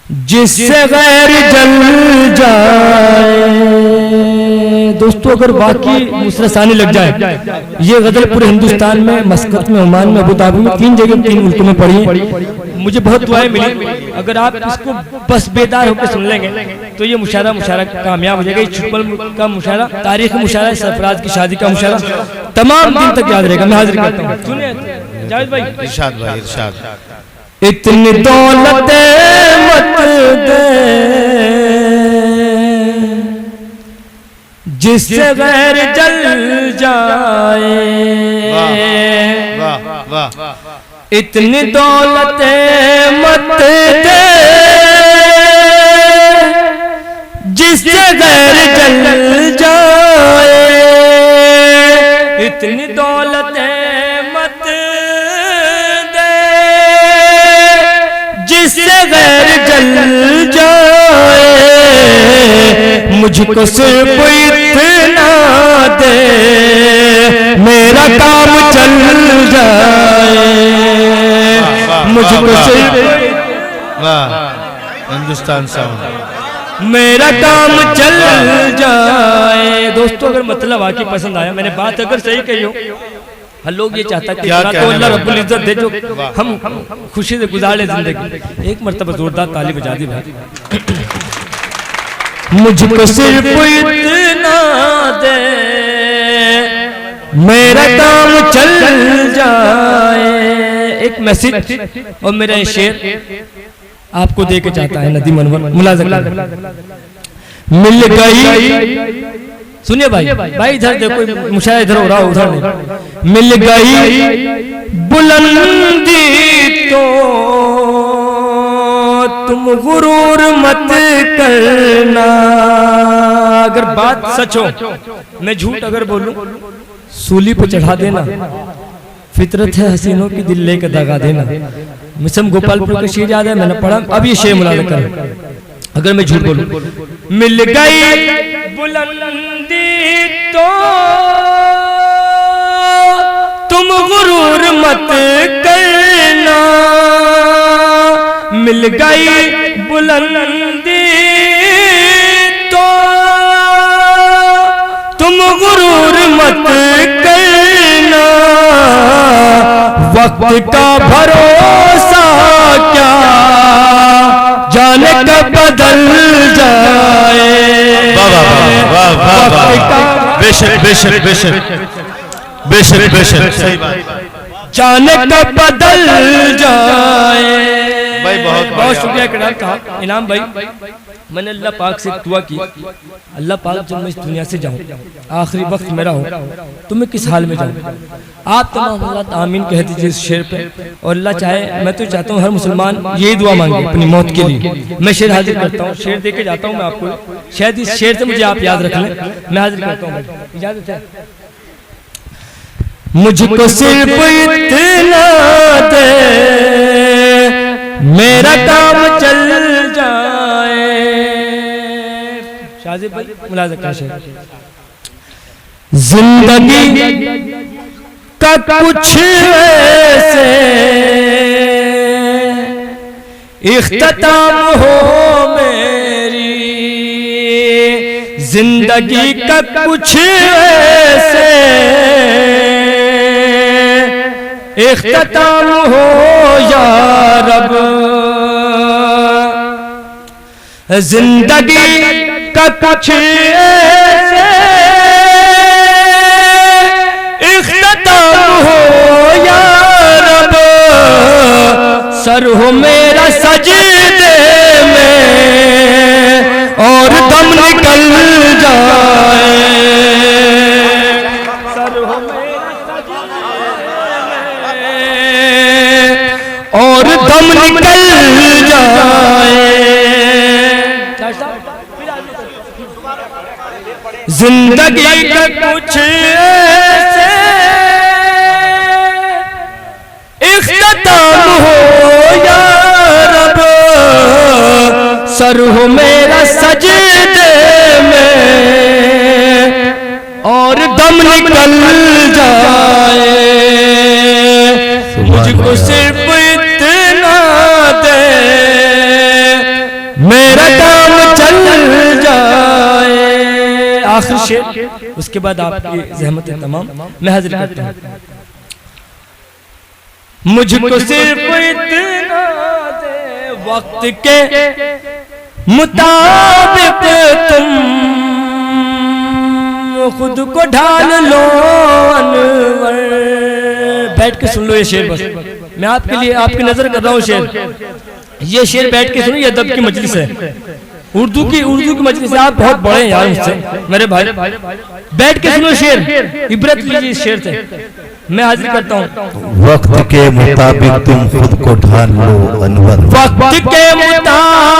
जिससे गैर जल जाए। दोस्तों अगर वाकई मुसरसानी लग जाए, ये गजल पूरे हिंदुस्तान में, मस्कत में, ओमान में, अबू धाबी में, 3 जगह 3 मुल्कों में पढ़ी। मुझे बहुत दुआएं मिली। अगर आप इसको बस बेदार होकर सुन लेंगे तो ये मुशायरा कामयाब हो जाएगा। ये छुटपल का मुशायरा, तारीख मुशायरा, सरफराज की शादी का मुशायरा तमाम दिन तक याद रहेगा। मैं हाजिर करता हूँ। सुनिए जावेद भाई, इरशाद भाई इरशाद। इतनी दौलत मत दे जिससे गैर जल जाए। वाह वाह वाह। इतनी दौलत मत दे जिससे गैर जल जाए। इतनी दौलत मत दे जिससे गैर जल जाए। मुझको सिर्फ इतना दे मेरा काम चल जाए। मुझको सिर्फ हिंदुस्तान साउंड, मेरा काम चल जाए। दोस्तों अगर मतलब आके पसंद आया, मैंने बात अगर सही कही हो, हर लोग ये चाहता है कि तो अल्लाह रब्बुल इज्जत दे जो हम खुशी से गुजार ले जिंदगी। एक मर्तबा जोरदार ताली बजा दी भाई। मुझको सिर्फ इतना दे मेरा काम चल जाए। एक मैसेज और मेरा ये शेर आपको दे के चाहता है नदीम अनवर मुलाज़ा। मिल गई, सुनिए भाई, भाई इधर देखो, मुशायरा इधर हो रहा हो, उधर नहीं। मिल गई बुलंदी तो तुम गुरूर मत करना। अगर बात सच हो, मैं झूठ अगर बोलूं, सूली पे चढ़ा देना। फितरत है हसीनों की दिल लेकर दगा देना। मिसम गोपालपुर का शेर याद है, मैंने पढ़ा। अब ये शेर मुलाज़ा करें। अगर मैं झूठ बोलूं, मिल गई बुलंदी तो तुम गुरूर मत करना। मिल गई बुलंदी तो तुम गुरूर मत करना। वक्त का भरोसा क्या जाने कब बदल जाए। बेशक बेशक बेशक बेशक बेशक, सही बात। जाने कब बदल जाए। भाई बहुत शुक्रिया इकराम था इनाम भाई। मैंने अल्लाह पाक से दुआ की, अल्लाह पाक जब मैं इस दुनिया से जाऊं, आखिरी वक्त मेरा हो, तो मैं किस हाल में जाऊं। आप तमाम हज़रात आमीन कह दीजिए इस शेर पे। और अल्लाह चाहे, मैं तो चाहता हूँ हर मुसलमान यही दुआ मांगे अपनी मौत के लिए। मैं शेर हाजिर करता हूँ, शेर दे के जाता हूँ मैं आपको। शायद इस शेर से मुझे आप याद रख लें। मैं हाजिर करता हूँ, इजाजत है। मुझको सिर्फ इतना दे मेरा काम चल जाए। शाजिब भाई मुलाज़ा का शेर। जिंदगी का कुछ ऐसे इख्तिताम हो मेरी। जिंदगी का कुछ ऐसे इख्तिताम हो या रब। जिंदगी का कुछ ऐसे इख्तिताम हो या रब। सर हो मेरा सजदे में और दम निकल जाए। सर हो मेरा सजदे में और दम निकल जाए। जिंदगी का कुछ ऐसे इख्तिताम हो या रब। सर हो मेरा सजदे में और दम निकल जाए। मुझको सिर्फ इतना दे आखिरी शेर, उसके बाद आपकी ज़हमत तमाम मैं हाजिर करता हूँ। मुझको सिर्फ इतना दे वक्त के मुताबिक तुम खुद को ढाल लो अनवर। बैठ के सुन लो ये शेर, बस मैं आपके लिए आपकी नजर कर रहा हूँ शेर। ये शेर बैठ के सुनो, ये अदब की मजलिस है, उर्दू की मजलिस है। आप बहुत बड़े हैं यार मुझसे मेरे भाई, बैठ के सुनो शेर, इबरत लीजिए इस शेर से। मैं हाजिर करता हूँ। वक्त के मुताबिक तुम खुद को ढाल लो अनवर, वक्त के मुताबिक